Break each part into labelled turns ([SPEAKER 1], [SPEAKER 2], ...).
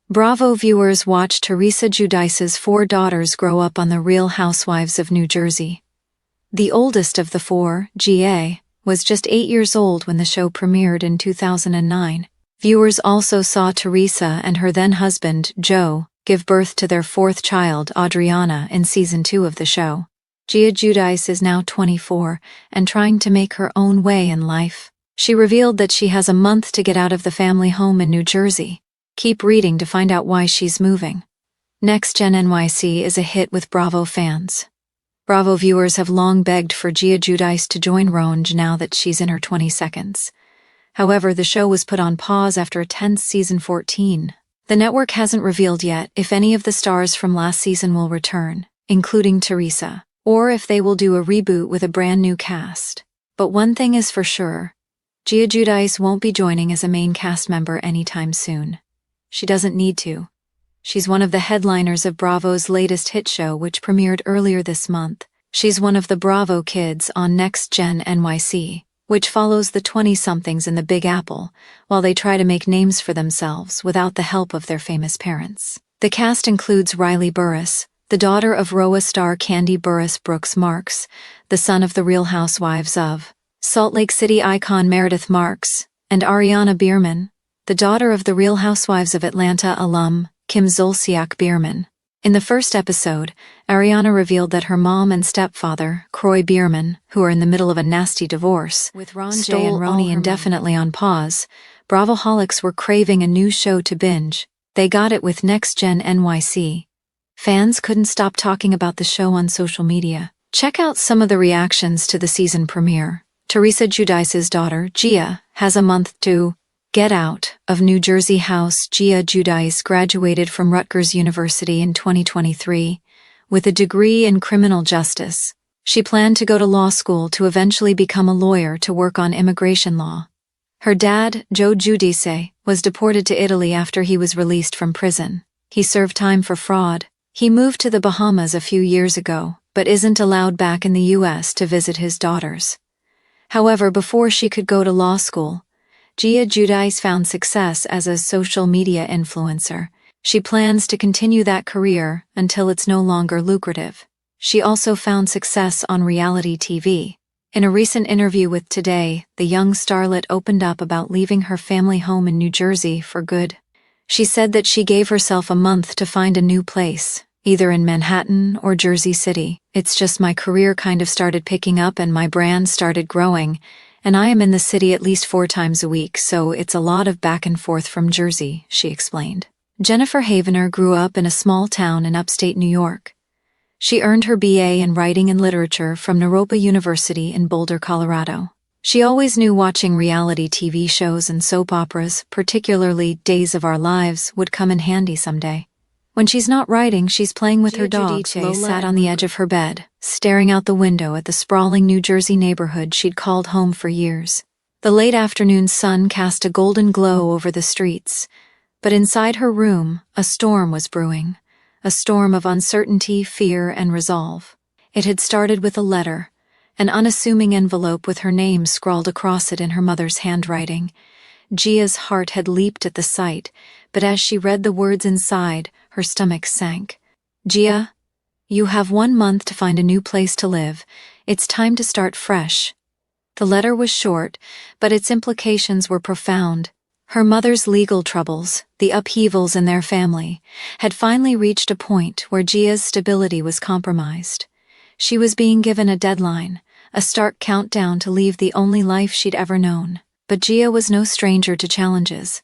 [SPEAKER 1] Bravo viewers watched Teresa Giudice's 4 daughters grow up on The Real Housewives of New Jersey. The oldest of the 4, Gia, was just 8 years old when the show premiered in 2009. Viewers also saw Teresa and her then-husband, Joe, give birth to their 4th child, Adriana, in Season 2 of the show. Gia Giudice is now 24 and trying to make her own way in life. She revealed that she has a month to get out of the family home in New Jersey. Keep reading to find out why she's moving. Next Gen NYC is a hit with Bravo fans. Bravo viewers have long begged for Gia Giudice to join Ronge now that she's in her 22nd. However, the show was put on pause after a tense season 14. The network hasn't revealed yet if any of the stars from last season will return, including Teresa, or if they will do a reboot with a brand new cast. But one thing is for sure, Gia Giudice won't be joining as a main cast member anytime soon. She doesn't need to. She's one of the headliners of Bravo's latest hit show, which premiered earlier this month. She's one of the Bravo kids on Next Gen NYC, which follows the 20-somethings in the Big Apple, while they try to make names for themselves without the help of their famous parents. The cast includes Riley Burruss, the daughter of ROA star Kandi Burruss Brooks Marks, the son of the Real Housewives of Salt Lake City icon Meredith Marks, and Ariana Bierman, the daughter of the Real Housewives of Atlanta alum Kim Zolciak Bierman. In the first episode, Ariana revealed that her mom and stepfather, Croy Bierman, who are in the middle of a nasty divorce, with Ronge and Roni indefinitely on pause, Bravoholics were craving a new show to binge. They got it with Next Gen NYC. Fans couldn't stop talking about the show on social media. Check out some of the reactions to the season premiere. Teresa Giudice's daughter, Gia, has a month to get out of New Jersey house. Gia Giudice graduated from Rutgers University in 2023 with a degree in criminal justice. She planned to go to law school to eventually become a lawyer to work on immigration law. Her dad, Gia Giudice, was deported to Italy after he was released from prison. He served time for fraud. He moved to the Bahamas a few years ago, but isn't allowed back in the U.S. to visit his daughters. However, before she could go to law school, Gia Giudice found success as a social media influencer. She plans to continue that career until it's no longer lucrative. She also found success on reality TV. In a recent interview with Today, the young starlet opened up about leaving her family home in New Jersey for good. She said that she gave herself a month to find a new place, either in Manhattan or Jersey City. It's just my career kind of started picking up and my brand started growing, and I am in the city at least 4 times a week, so it's a lot of back and forth from Jersey, she explained. Jennifer Havener grew up in a small town in upstate New York. She earned her BA in Writing and Literature from Naropa University in Boulder, Colorado. She always knew watching reality TV shows and soap operas, particularly Days of Our Lives, would come in handy someday. When she's not writing, she's playing with her dog. Lola sat on the edge of her bed, staring out the window at the sprawling New Jersey neighborhood she'd called home for years. The late afternoon sun cast a golden glow over the streets, but inside her room, a storm was brewing, a storm of uncertainty, fear, and resolve. It had started with a letter, an unassuming envelope with her name scrawled across it in her mother's handwriting. Gia's heart had leaped at the sight, but as she read the words inside, her stomach sank. Gia, you have 1 month to find a new place to live. It's time to start fresh. The letter was short, but its implications were profound. Her mother's legal troubles, the upheavals in their family, had finally reached a point where Gia's stability was compromised. She was being given a deadline, a stark countdown to leave the only life she'd ever known. But Gia was no stranger to challenges.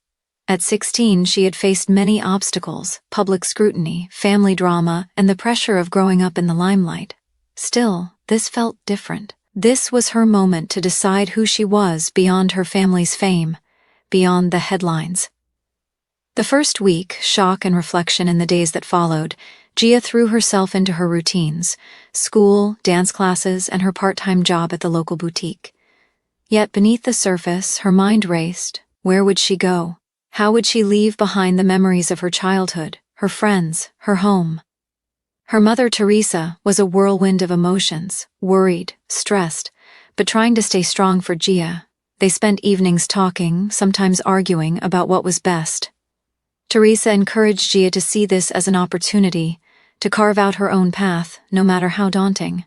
[SPEAKER 1] At 16, she had faced many obstacles, public scrutiny, family drama, and the pressure of growing up in the limelight. Still, this felt different. This was her moment to decide who she was beyond her family's fame, beyond the headlines. The first week, shock and reflection in the days that followed, Gia threw herself into her routines, school, dance classes, and her part-time job at the local boutique. Yet beneath the surface, her mind raced. Where would she go? How would she leave behind the memories of her childhood, her friends, her home? Her mother, Teresa, was a whirlwind of emotions, worried, stressed, but trying to stay strong for Gia. They spent evenings talking, sometimes arguing about what was best. Teresa encouraged Gia to see this as an opportunity to carve out her own path, no matter how daunting.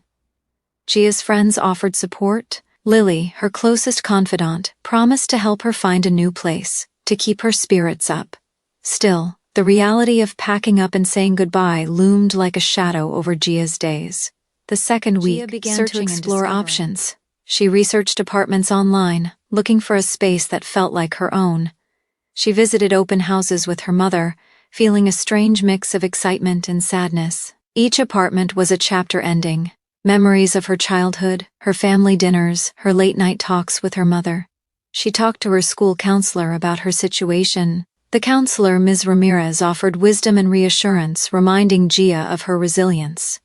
[SPEAKER 1] Gia's friends offered support. Lily, her closest confidant, promised to help her find a new place, to keep her spirits up. Still, the reality of packing up and saying goodbye loomed like a shadow over Gia's days. The second week, began to explore options. She researched apartments online, looking for a space that felt like her own. She visited open houses with her mother, feeling a strange mix of excitement and sadness. Each apartment was a chapter ending. Memories of her childhood, her family dinners, her late-night talks with her mother. She talked to her school counselor about her situation. The counselor, Ms. Ramirez, offered wisdom and reassurance, reminding Gia of her resilience.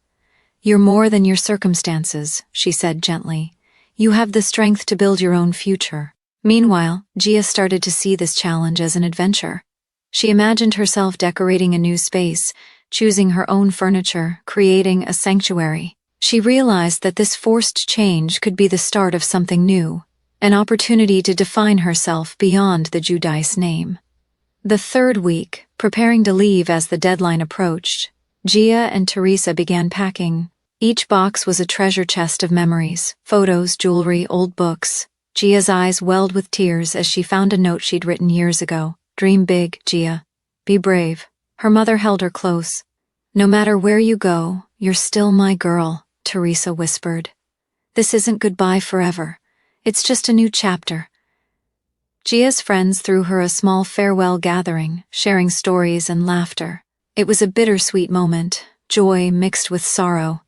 [SPEAKER 1] "You're more than your circumstances," she said gently. "You have the strength to build your own future." Meanwhile, Gia started to see this challenge as an adventure. She imagined herself decorating a new space, choosing her own furniture, creating a sanctuary. She realized that this forced change could be the start of something new, an opportunity to define herself beyond the Giudice name. The third week, preparing to leave as the deadline approached, Gia and Teresa began packing. Each box was a treasure chest of memories, photos, jewelry, old books. Gia's eyes welled with tears as she found a note she'd written years ago. "Dream big, Gia. Be brave." Her mother held her close. "No matter where you go, you're still my girl," Teresa whispered. "This isn't goodbye forever. It's just a new chapter." Gia's friends threw her a small farewell gathering, sharing stories and laughter. It was a bittersweet moment, joy mixed with sorrow.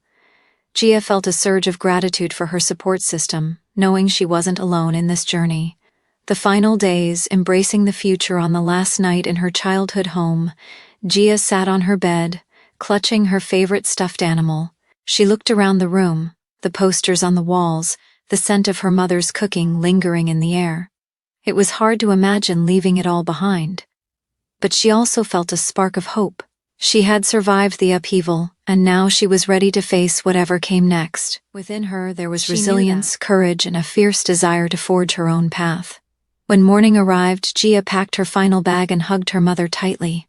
[SPEAKER 1] Gia felt a surge of gratitude for her support system, knowing she wasn't alone in this journey. The final days, embracing the future on the last night in her childhood home, Gia sat on her bed, clutching her favorite stuffed animal. She looked around the room, the posters on the walls, the scent of her mother's cooking lingering in the air. It was hard to imagine leaving it all behind. But she also felt a spark of hope. She had survived the upheaval, and now she was ready to face whatever came next. Within her, there was resilience, courage, and a fierce desire to forge her own path. When morning arrived, Gia packed her final bag and hugged her mother tightly.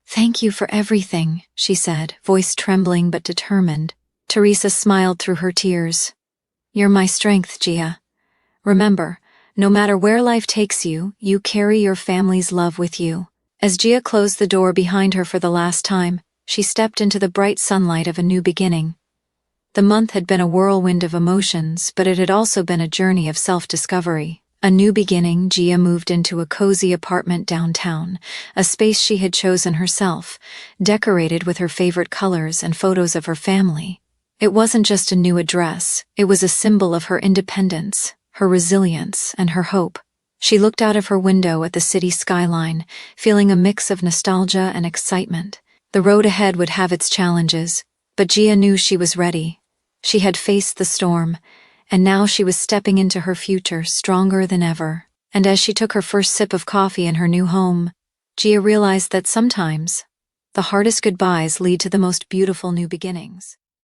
[SPEAKER 1] "Thank you for everything," she said, voice trembling but determined. Teresa smiled through her tears. "You're my strength, Gia. Remember, no matter where life takes you, you carry your family's love with you." As Gia closed the door behind her for the last time, she stepped into the bright sunlight of a new beginning. The month had been a whirlwind of emotions, but it had also been a journey of self-discovery. A new beginning, Gia moved into a cozy apartment downtown, a space she had chosen herself, decorated with her favorite colors and photos of her family. It wasn't just a new address, it was a symbol of her independence, her resilience, and her hope. She looked out of her window at the city skyline, feeling a mix of nostalgia and excitement. The road ahead would have its challenges, but Gia knew she was ready. She had faced the storm, and now she was stepping into her future stronger than ever. And as she took her first sip of coffee in her new home, Gia realized that sometimes the hardest goodbyes lead to the most beautiful new beginnings.